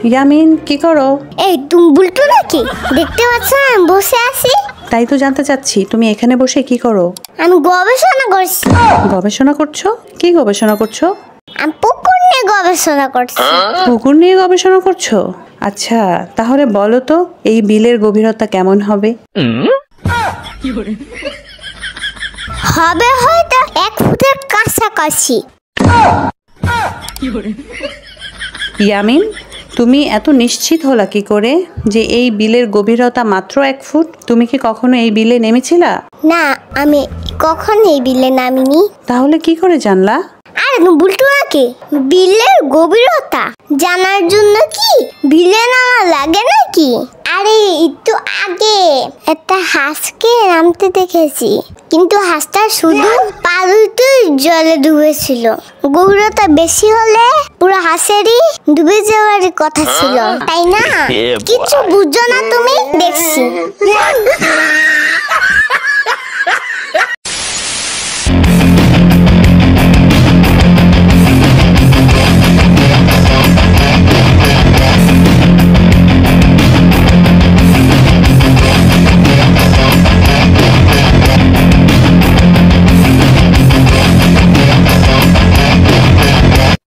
ইয়ামিন কি করো? এই তুমি বুলটু নাকি? দেখতে পাচ্ছ আমি বসে আছি। তাই তো জানতে চাচ্ছি, তুমি এখানে বসে কি করো? আমি গবেষণা করছি। গবেষণা করছো? কি গবেষণা করছো? আমি পুকুর নিয়ে গবেষণা করছি। পুকুর নিয়ে গবেষণা করছো? আচ্ছা, তাহলে বলো তো এই বিলের গভীরতা কেমন হবে? হবে হয়তো 1 ফুটের কাছাকাছি। ইয়ামিন, তুমি এত নিশ্চিত হলা কি করে যে এই বিলের গভীরতা মাত্র 1 ফুট? তুমি কি কখনো এই বিলে নেমেছিলা? না, আমি কখনো এই বিলে নামিনি। তাহলে কি করে জানলা? আরে তুমি বুলটু নাকি? বিলের গভীরতা জানার জন্য কি বিলে নামা লাগে নাকি? আরে একটু আগে একটা হাঁসকে নামতে দেখেছি, কিন্তু হাঁসটা শুধু পা দুটো জলে ডুবেছিল। গভীরতা বেশি হলে পুরো হাঁসেরই ডুবে যাওয়ার কথা ছিল, তাই না? কিছু বুঝো না তুমি? দেখছি।